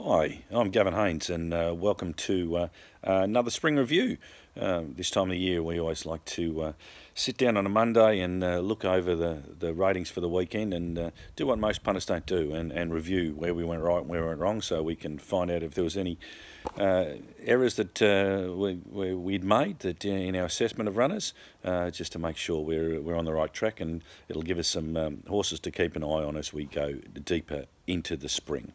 Hi, I'm Gavin Haynes, and welcome to another spring review. This time of the year, we always like to sit down on a Monday and look over the ratings for the weekend and do what most punters don't do and review where we went right and where we went wrong, so we can find out if there was any errors that we'd made that in our assessment of runners, just to make sure we're on the right track, and it'll give us some horses to keep an eye on as we go deeper into the spring.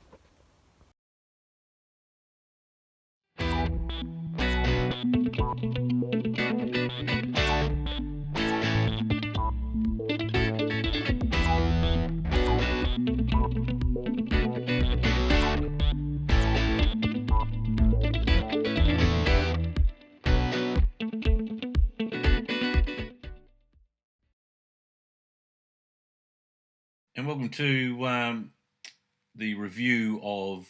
And welcome to the review of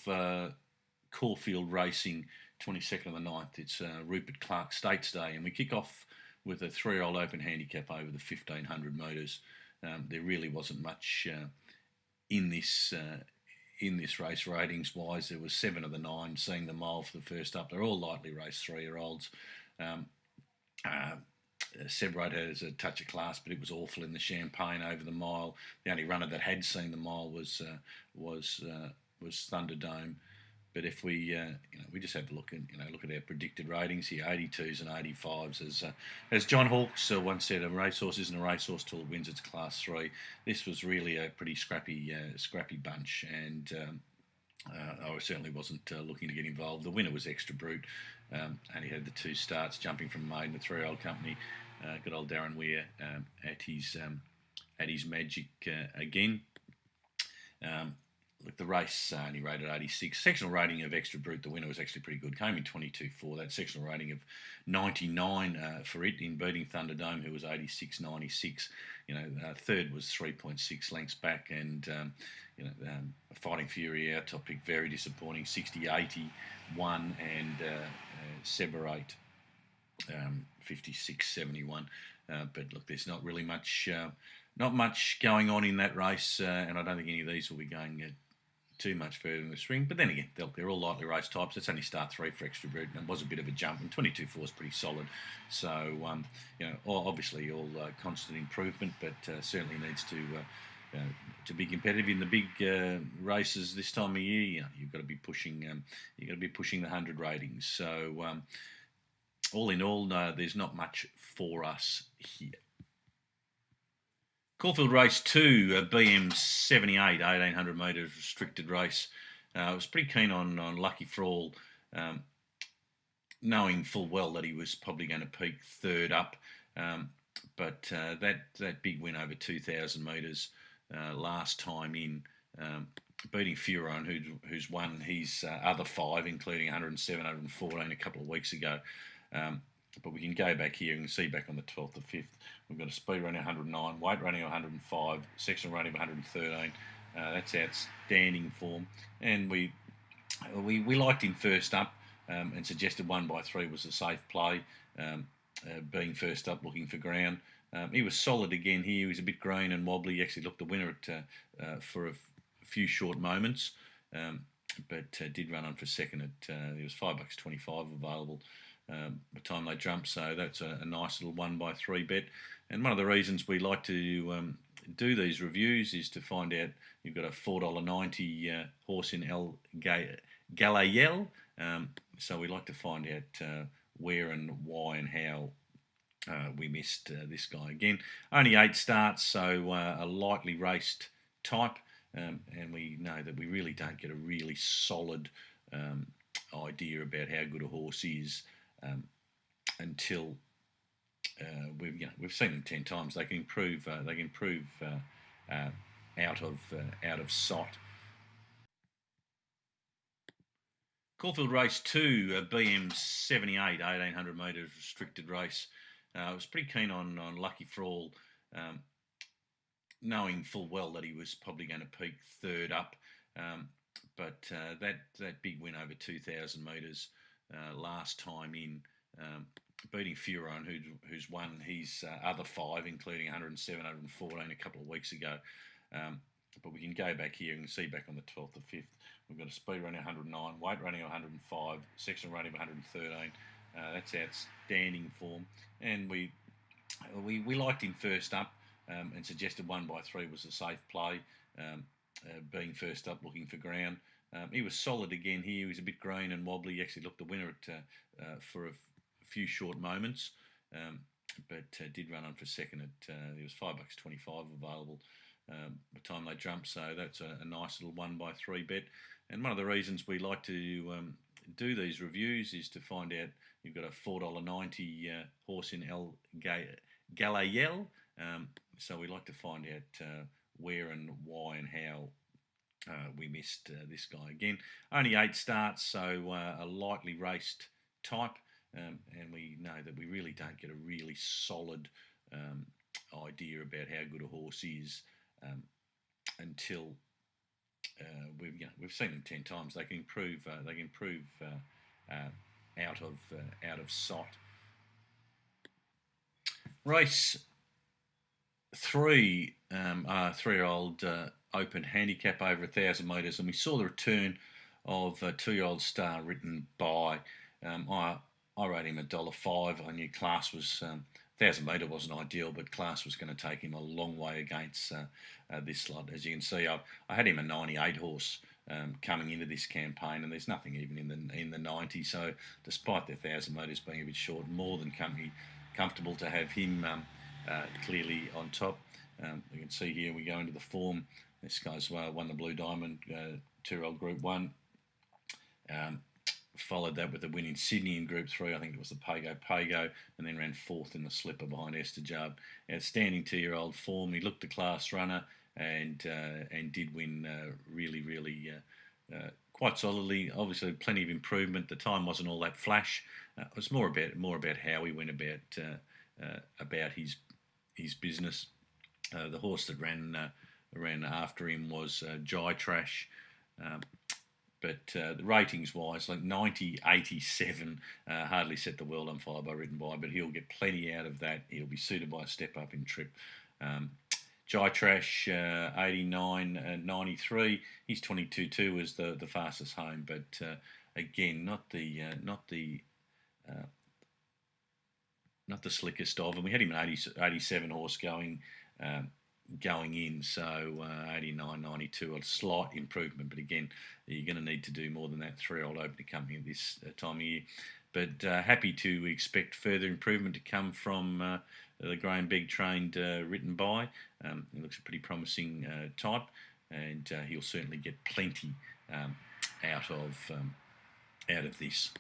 Caulfield Racing, 22nd of the 9th. It's Rupert Clarke Stakes Day, and we kick off with a 3-year-old open handicap over the 1,500 metres. There really wasn't much in this race ratings-wise. There was 7 of the 9 seeing the mile for the first up. They're all lightly raced 3-year-olds. Seb Road has a touch of class, but it was awful in the Champagne over the mile. The only runner that had seen the mile was Thunderdome. But if we we just have a look at our predicted ratings here, 82s and 85s. As John Hawkes once said, a racehorse isn't a racehorse till it wins its Class 3. This was really a pretty scrappy bunch, and I certainly wasn't looking to get involved. The winner was Extra Brute, and he had the 2 starts, jumping from maiden to 3-year-old company. Good old Darren Weir at his magic again. Look, the race only rated 86. Sectional rating of Extra Brute, the winner, was actually pretty good. Came in 22.4. That sectional rating of 99 for it in beating Thunderdome, who was 86.96. Third was 3.6 lengths back, and Fighting Fury, our top pick, very disappointing. 60.81 and Separate 56.71. But look, there's not really much going on in that race, and I don't think any of these will be going too much further in the spring. But then again, they're all lightly raced types. It's only start 3 for Extra Brute, and it was a bit of a jump, and 22.4 is pretty solid. So, obviously all constant improvement, but certainly needs to be competitive in the big races this time of year. You've got to be pushing. You've got to be pushing the 100 ratings. So, all in all, there's not much for us here. Caulfield Race 2, BM 78, 1,800 metres restricted race. I was pretty keen on Lucky Frawl, knowing full well that he was probably going to peak third up. But that big win over 2,000 metres last time in, beating Furon, who's won his other 5, including 107, 114 a couple of weeks ago. But we can go back here and see back on the 12th of 5th. We've got a speed rating of 109, weight rating of 105, sectional rating of 113. That's outstanding form. And we liked him first up and suggested 1x3 was a safe play, being first up looking for ground. He was solid again here. He was a bit green and wobbly. He actually looked the winner for a few short moments, but did run on for second at there was $5.25 available by the time they jumped, so that's a nice little 1x3 bet. And one of the reasons we like to do these reviews is to find out you've got a $4.90 horse in El Galayel, so we like to find out where and why and how we missed this guy again. Only 8 starts, so a lightly raced type, and we know that we really don't get a really solid idea about how good a horse is until we've seen them 10 times. They can improve. Out of sight. Caulfield Race 2, BM 78, 1,800 metres restricted race. I was pretty keen on Lucky Frawl, knowing full well that he was probably going to peak third up. But that big win over 2,000 metres last time in, beating Furon, who's won his other 5, including 107, 114 a couple of weeks ago. but we can go back here and see back on the 12th of 5th, we've got a speed rating of 109, weight rating of 105, sectional rating of 113. That's outstanding form, and we liked him first up, and suggested 1x3 was a safe play, being first up looking for ground. He was solid again here. He was a bit green and wobbly. He actually looked the winner for a few short moments, but did run on for second at there was $5.25 available by the time they jumped. So that's a nice little 1x3 bet. And one of the reasons we like to do these reviews is to find out. You've got a $4.90 horse in El Galayel. So we like to find out where and why and how we missed this guy again. Only 8 starts, so a lightly raced type, and we know that we really don't get a really solid idea about how good a horse is until we've seen them 10 times. They can improve. Out of sight. Race 3, 3-year-old open handicap over 1,000 metres, and we saw the return of a 2-year-old Star Written By. I rate him $1.05. I knew class was 1,000 metre wasn't ideal, but class was going to take him a long way against this slot. As you can see, I had him a 98 horse coming into this campaign, and there's nothing even in the 90. So despite the 1,000 metres being a bit short, more than comfortable to have him clearly on top. You can see here we go into the form. This guy's won the Blue Diamond 2-year-old Group 1. Followed that with a win in Sydney in Group 3. I think it was the Pago, and then ran 4th in the Slipper behind Esther Jubb. Outstanding 2-year-old form. He looked the class runner and did win really quite solidly. Obviously, plenty of improvement. The time wasn't all that flash. It was more about how he went about his business. The horse that ran after him was Jai Trash. But the ratings-wise, like 90, 87, hardly set the world on fire by Written By, but he'll get plenty out of that. He'll be suited by a step up in trip. Jai Trash, 89, 93. He's 22.2 as the fastest home, but again, not the slickest of. And we had him an 87 horse going in, so 89, 92, a slight improvement, but again, you're going to need to do more than that 3-year-old open to come here this time of year. But happy to expect further improvement to come from the Graham Begg trained Written By. He looks a pretty promising type, and he'll certainly get plenty out of this.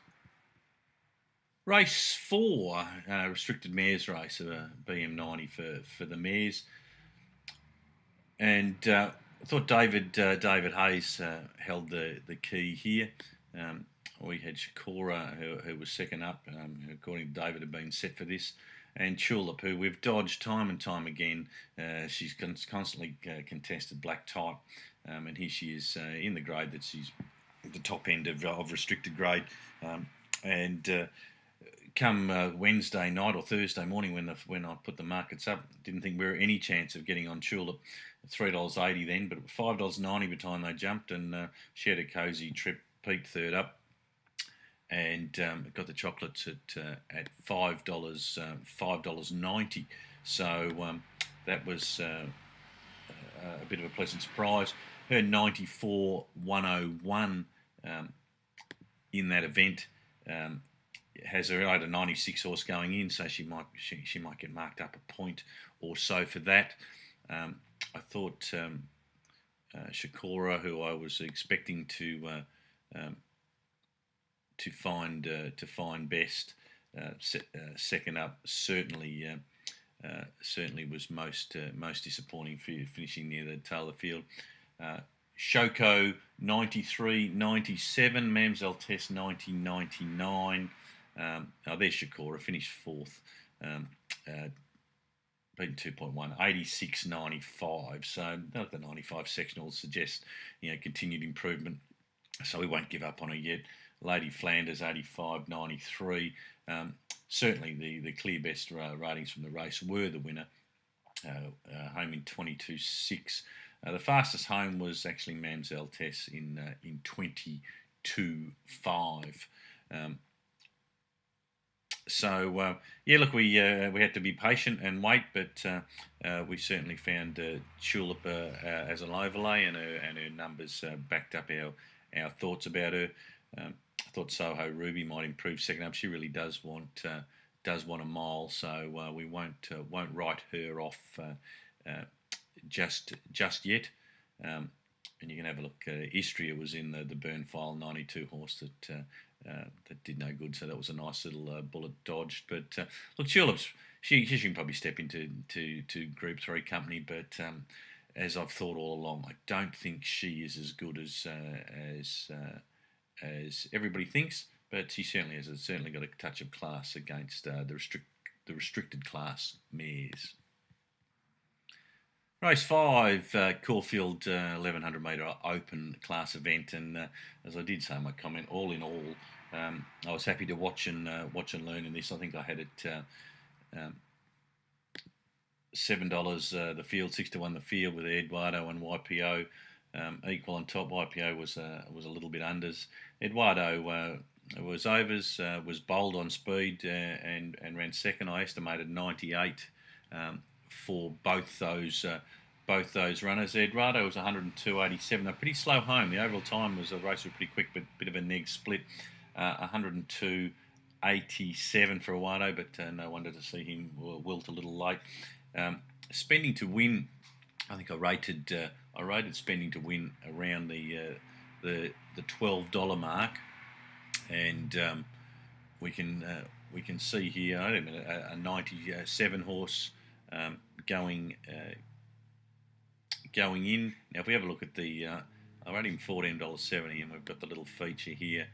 Race 4, restricted mares race, BM90 for the mares. And I thought David Haynes held the key here. We had Shakora, who was second up, who according to David had been set for this, and Tulip, who we've dodged time and time again. She's constantly contested black type, and here she is in the grade that she's at the top end of restricted grade. Come Wednesday night or Thursday morning when I put the markets up, didn't think we were any chance of getting on Tulip. $3.80 then, but $5.90 by the time they jumped, and she had a cosy trip, peaked third up, and got the chocolates at $5.90. So that was a bit of a pleasant surprise. Her 94.101 in that event. Has her at a 96 horse going in, so she might get marked up a point or so for that. I thought Shakora, who I was expecting to find best, second up, certainly was most disappointing for finishing near the tail of the field. Shoko 93, 97, Mamselle Test 90, 99. There's Shakora, finished 4th, beaten 2.1, 86.95. So the 95 sectionals suggest continued improvement. So we won't give up on her yet. Lady Flanders 85.93. Certainly the clear best ratings from the race were the winner. Home in 22.6. The fastest home was actually Mamselle Tess in 22.5. So yeah, look, we had to be patient and wait, but we certainly found Tulip as an overlay, and her numbers backed up our thoughts about her. I thought Soho Ruby might improve second up. She really does want a mile, so we won't write her off just yet. And you can have a look. Istria was in the burn file, 92 horse that did no good. So that was a nice little bullet dodged. But look, Tulips, she can probably step into Group 3 company. But as I've thought all along, I don't think she is as good as everybody thinks. But she certainly has got a touch of class against the restricted class mares. Race 5, Caulfield 1100 metre open class event, and as I did say in my comment, all in all, I was happy to watch and learn in this. I think I had it $7 the field, 6-1 the field with Eduardo and YPO equal on top. YPO was a little bit unders. Eduardo was overs, was bold on speed and ran second. I estimated 98. For both those runners. Eduardo was 102.87. They're pretty slow home. The overall time the race was pretty quick, but a bit of a neg split. 102.87 for Eduardo, but no wonder to see him wilt a little late. Spending to win, I think I rated spending to win around the $12 mark, and we can see here a 97 horse. Going in. Now, if we have a look at I rate him $14.70, and we've got the little feature here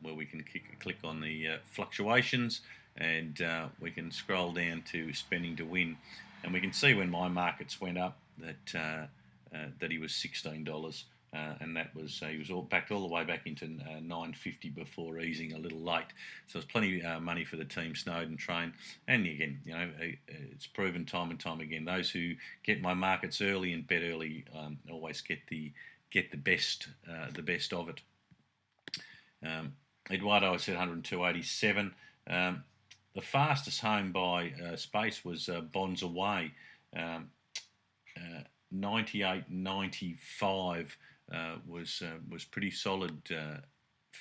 where we can click on the fluctuations, and we can scroll down to spending to win, and we can see when my markets went up that he was $16. And that was he was all the way back into $9.50 before easing a little late. So there's plenty of money for the team Snowden train. And again, it's proven time and time again. Those who get my markets early and bet early always get the best of it. Eduardo, I said 102.87. The fastest home by space was Bonds Away, 98.95. Was pretty solid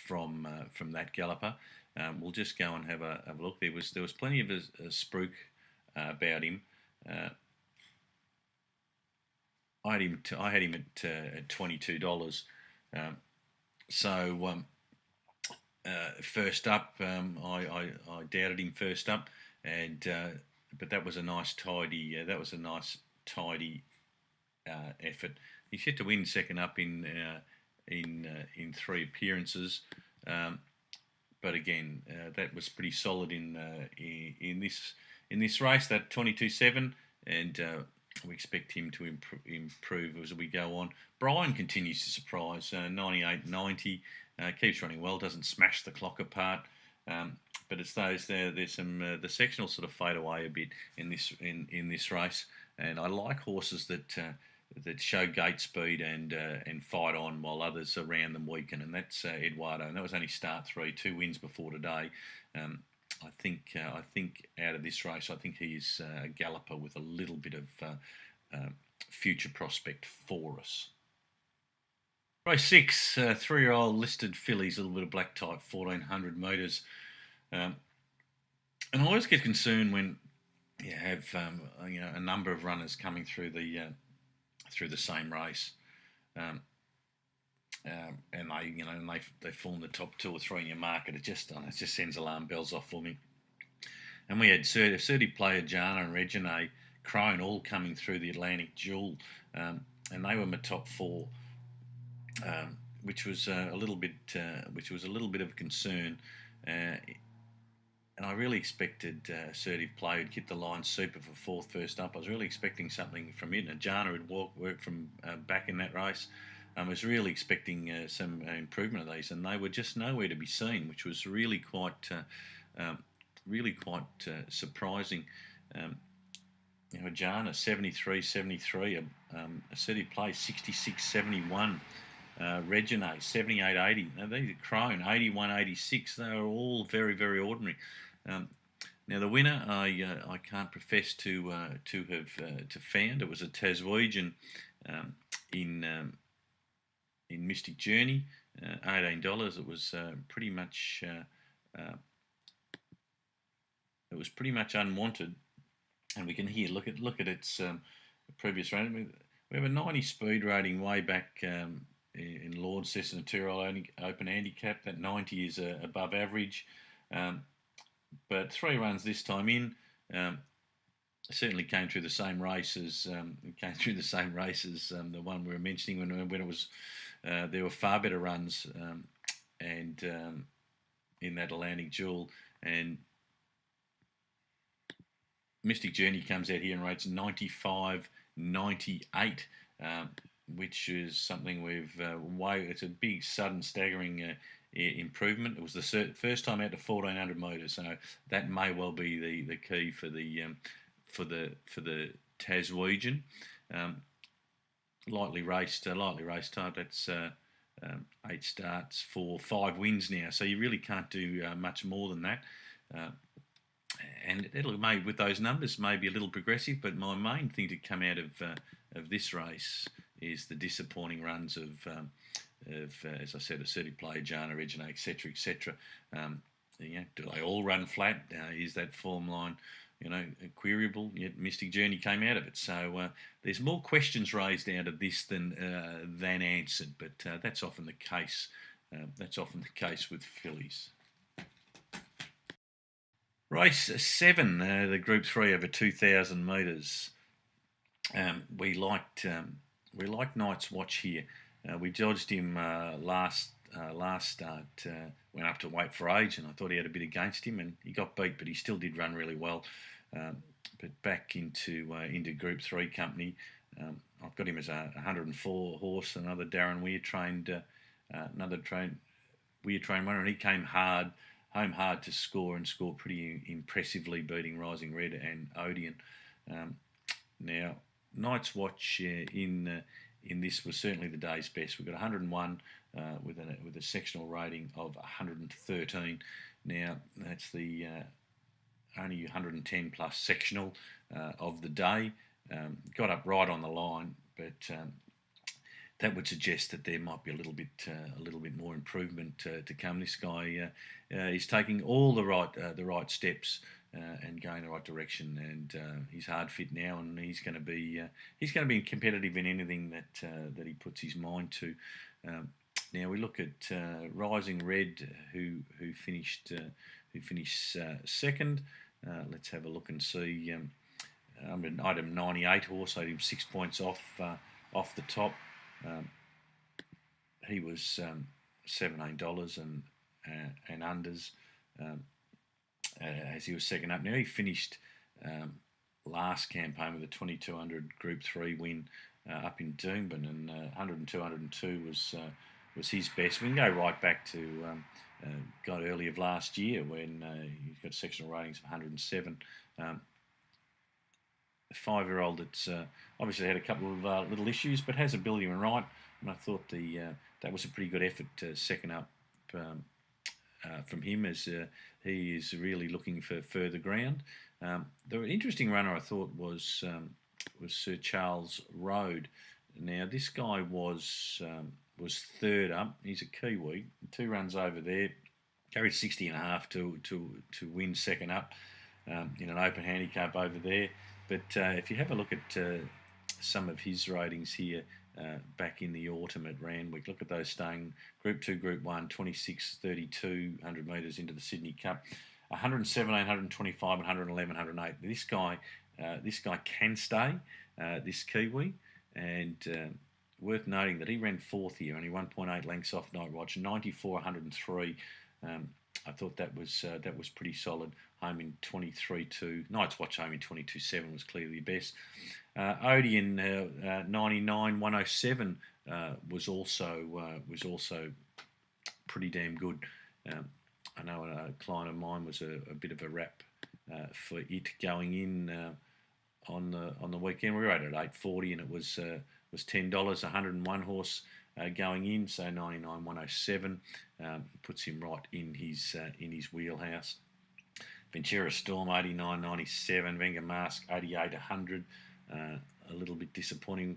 from that galloper. We'll just go and have a look. There was plenty of a spruik about him. I had him at $22. First up, I doubted him first up, and but that was a nice tidy. Effort. He's yet to win second up in 3 appearances, but again, that was pretty solid in this race. That 22.7, and we expect him to improve as we go on. Brian continues to surprise, 98.90, keeps running well, doesn't smash the clock apart. But it's those there's some the sectional sort of fade away a bit in this race, and I like horses that show gate speed and fight on while others around them weaken, and that's Eduardo, and that was only start 3, 2 wins before today. I think out of this race, I think he's a galloper with a little bit of future prospect for us. Race 6, 3-year-old listed fillies, a little bit of black type, 1400 metres, and I always get concerned when you have a number of runners coming through the same race, and they form the top 2 or 3 in your market. It just sends alarm bells off for me. And we had assertive player Jana and Regine Crone all coming through the Atlantic Jewel, and they were my top 4, which was a little bit of a concern. And I really expected assertive play would hit the line super for 4th first up. I was really expecting something from it. And Jana had worked from back in that race. I was really expecting some improvement of these, and they were just nowhere to be seen, which was really quite surprising. Jana 73.73, assertive play 66.71. Regine 78.80. Now these are Crone 81.86. They are all very, very ordinary. Now the winner, I can't profess to have to found. It was a Taswegian in Mystic Journey, $18. It was pretty much unwanted, and we can here look at its previous rating. We have a 90 speed rating way back in Lord's Cessna Tyrrell Open Handicap. That 90 is above average, but 3 runs this time in. Certainly came through the same race as the one we were mentioning when it was there were far better runs and in that Atlantic Jewel, and Mystic Journey comes out here and rates 95.98, which is something it's a big, sudden, staggering improvement. It was the first time out to 1,400 metres, so that may well be the key for the Taswegian. Lightly raced type. That's 8 starts for 5 wins now, so you really can't do much more than that. And it'll with those numbers maybe a little progressive, but my main thing to come out of this race is the disappointing runs of as I said, assertive play, Jana, Regina, etc., etc. Do they all run flat? Is that form line, queryable? Yet Mystic Journey came out of it, so there's more questions raised out of this than answered. But that's often the case. That's often the case with fillies. Race 7, the Group 3 over 2,000 metres. We liked Night's Watch here. We dodged him last start. Went up to Wait for Age, and I thought he had a bit against him, and he got beat, but he still did run really well. But back into Group 3 company. I've got him as a 104 horse, another Darren Weir trained runner, and he came home hard to score and scored pretty impressively, beating Rising Red and Odeon. Now, Night's Watch in this was certainly the day's best. We've got 101 with a sectional rating of 113. Now, that's the only 110 plus sectional of the day. Got up right on the line, but that would suggest that there might be a little bit more improvement to come. This guy is taking all the right steps and going the right direction, and he's hard fit now, and he's going to be competitive in anything that he puts his mind to. Now we look at Rising Red, who finished second. Let's have a look and see. Item 98 horse, I him 6 points off the top. He was $17 and unders as he was second up. Now he finished last campaign with a 2200 Group 3 win up in Doomben, and 102 was his best. We can go right back to got early of last year when he got sectional ratings of 107. A 5-year-old that's obviously had a couple of little issues, but has ability and right. And I thought that was a pretty good effort second up from him, as he is really looking for further ground. The interesting runner I thought was Sir Charles Road. Now this guy was third up. He's a Kiwi. 2 runs over there. Carried 60.5 to win second up in an open handicap over there. But if you have a look at some of his ratings here back in the autumn at Randwick, look at those staying Group 2, Group 1, 26, 32, 100 metres into the Sydney Cup, 117, 125, 111, 108. This guy can stay, this Kiwi, and worth noting that he ran 4th here, only 1.8 lengths off Night Watch, 94, 103. I thought that was pretty solid. Home in 23.2. Night's Watch home in 22.7 was clearly the best. Odeon 99, 107 was also pretty damn good. I know a client of mine was a bit of a rap for it going in on the weekend. We rated at $8.40, and it was $10. 101 horse going in, so 99,107 puts him right in his wheelhouse. Ventura Storm 89.97, Venga Mask 88.100. A little bit disappointing.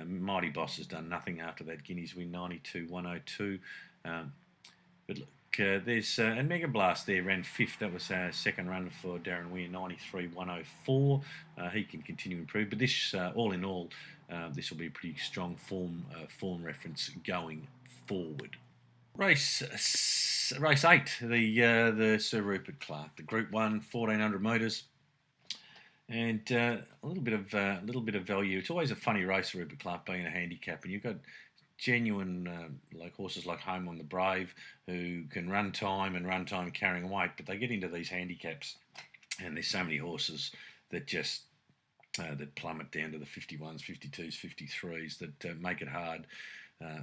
Mighty Boss has done nothing after that Guineas win 92.102. But look, there's and Mega Blast there ran fifth. That was our second run for Darren Weir 93.104. He can continue to improve, but this all in all, this will be a pretty strong form reference going forward. Race 8, the Sir Rupert Clarke, the Group 1, 1,400 metres, and a little bit of value. It's always a funny race, Rupert Clarke being a handicap, and you've got genuine like horses like Home on the Brave who can run time carrying weight, but they get into these handicaps, and there's so many horses that just that plummet down to the 51s, 52s, 53s that make it hard.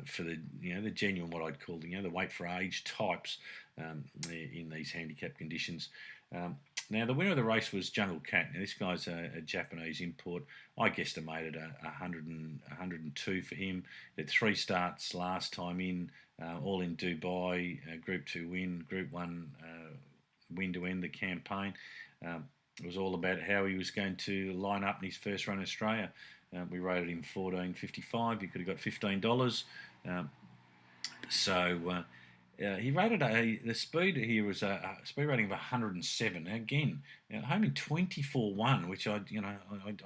For the the genuine, what I'd call the weight for age types in these handicap conditions. Now the winner of the race was Jungle Cat. Now this guy's a Japanese import. I guesstimated 102 for him. He had 3 starts last time in, all in Dubai. Group 2 win, Group 1 win to end the campaign. It was all about how he was going to line up in his first run in Australia. We rated him $14.55. He could have got $15. He rated the speed here was a speed rating of 107. Again, home in 24.1, which I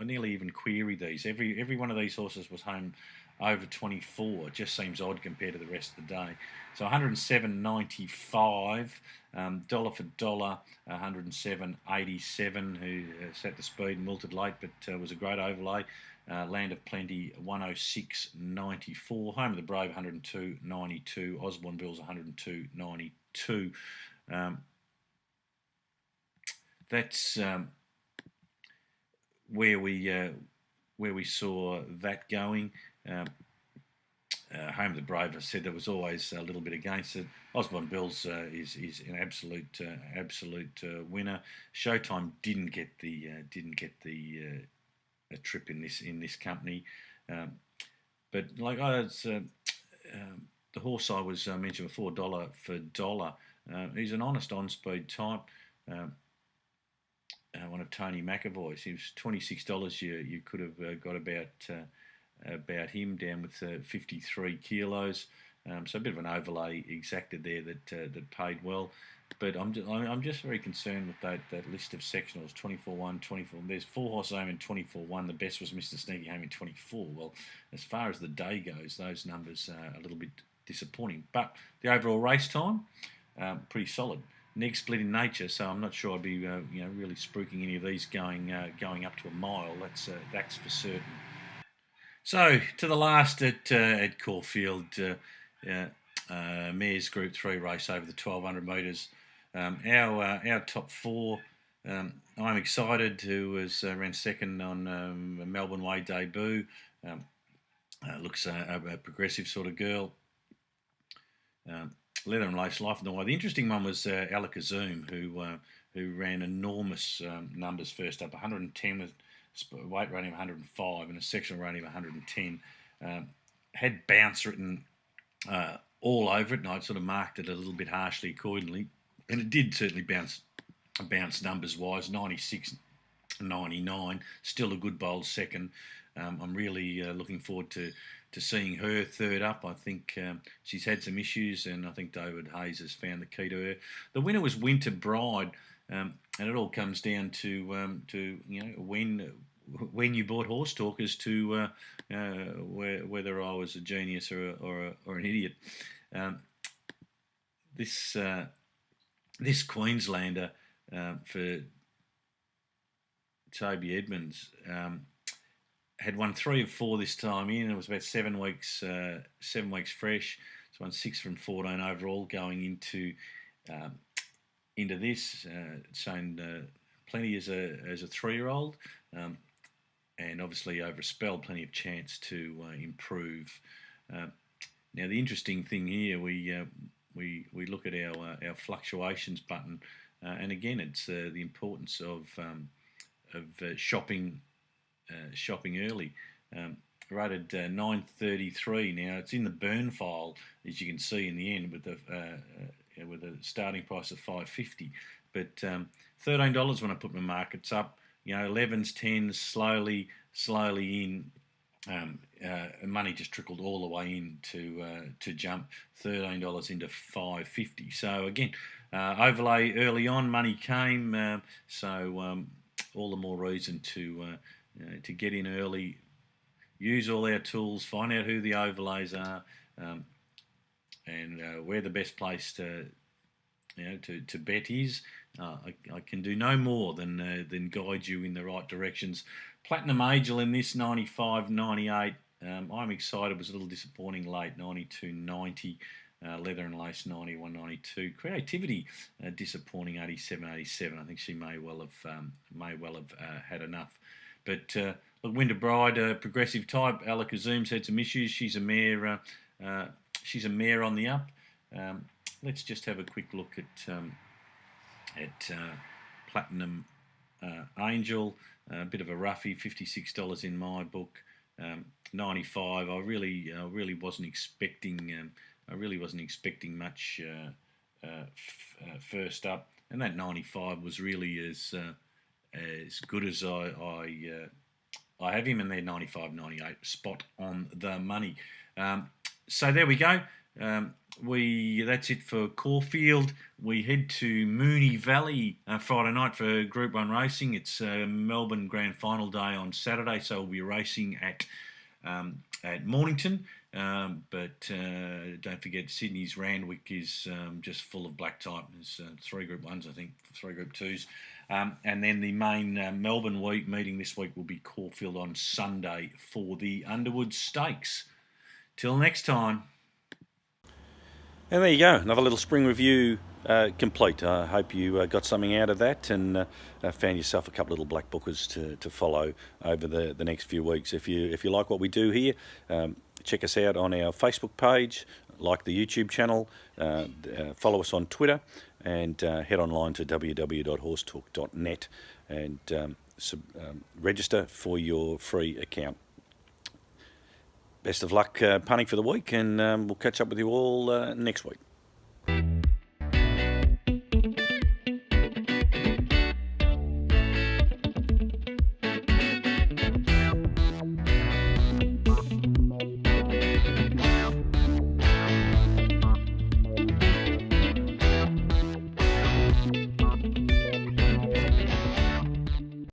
nearly even query these. Every one of these horses was home over 24. It just seems odd compared to the rest of the day. So 107.95, dollar for dollar, 107.87. Who set the speed and wilted late, but was a great overlay. Land of Plenty 106.94, Home of the Brave 102.92, Osborne Bills 102.92. That's where we saw that going. Home of the Brave, I said there was always a little bit against it. Osborne Bills is an absolute winner. Showtime didn't get the a trip in this company, but like the horse I was mentioning before, dollar for dollar, he's an honest on-speed type. One of Tony McAvoy's. He was $26. You could have got about him down with 53 kilos. So a bit of an overlay exacted there that paid well. But I'm just very concerned with that list of sectionals, 24-1, 24. There's 4 horses home in 24-1. The best was Mr. Sneaky home in 24. Well, as far as the day goes, those numbers are a little bit disappointing. But the overall race time, pretty solid. Neg split in nature, so I'm not sure I'd be really spruiking any of these going up to a mile. That's for certain. So to the last at Caulfield, Mares Group 3 race over the 1,200 metres. Our top 4. I'm excited. Who was ran second on a Melbourne Way debut. Looks a progressive sort of girl. Leather and Lace, Life in the Way. The interesting one was Alakazam, who ran enormous numbers first up, 110 with weight rating of 105 and a sectional rating of 110. Had bounce written all over it, and I'd sort of marked it a little bit harshly accordingly, and it did certainly bounce numbers wise, 96, 99, still a good bold second. I'm really looking forward to seeing her third up. I think she's had some issues, and I think David Hayes has found the key to her. The winner was Winter Bride, and it all comes down to when you bought Horsetorque as to whether I was a genius or an idiot. This Queenslander for Toby Edmonds had won 3 of 4 this time in. It was about 7 weeks fresh. It's won 6 from 14 overall going into this. Shown plenty as a 3-year-old, and obviously over a spell, plenty of chance to improve. Now the interesting thing here, we look at our fluctuations button, and again it's the importance of shopping shopping early. Rated 933. Now it's in the burn file, as you can see in the end, with a starting price of 550. But $13 when I put my markets up. 11s, 10s, slowly in. Money just trickled all the way in to jump $13 into 550. So again, overlay early on, money came. So all the more reason to get in early. Use all our tools, find out who the overlays are, and where the best place to bet is. I can do no more than guide you in the right directions. Platinum Angel in this 95, 98. I'm excited. It was a little disappointing late, 92.90. Leather and Lace 91.92. Creativity disappointing 87.87. I think she may well have had enough. But look, Winter Bride, progressive type. Alakazum's had some issues. She's a mare. She's a mare on the up. Let's just have a quick look at Platinum Angel. A bit of a roughie, $56 in my book. 95. I really wasn't expecting. I really wasn't expecting much first up, and that 95 was really as good as I have him, and they're 95, 98, spot on the money. So there we go. That's it for Caulfield. We head to Moonee Valley Friday night for Group 1 racing. It's Melbourne Grand Final day on Saturday, so we'll be racing at Mornington. But don't forget, Sydney's Randwick is just full of black type. There's 3 Group 1s, I think, 3 Group 2s. And then the main Melbourne week meeting this week will be Caulfield on Sunday for the Underwood Stakes. Till next time. And there you go, another little spring review complete. I hope you got something out of that and found yourself a couple of little black bookers to follow over the next few weeks. If you like what we do here, check us out on our Facebook page, like the YouTube channel, follow us on Twitter, and head online to www.horsetorque.net and register for your free account. Best of luck punting for the week, and we'll catch up with you all next week.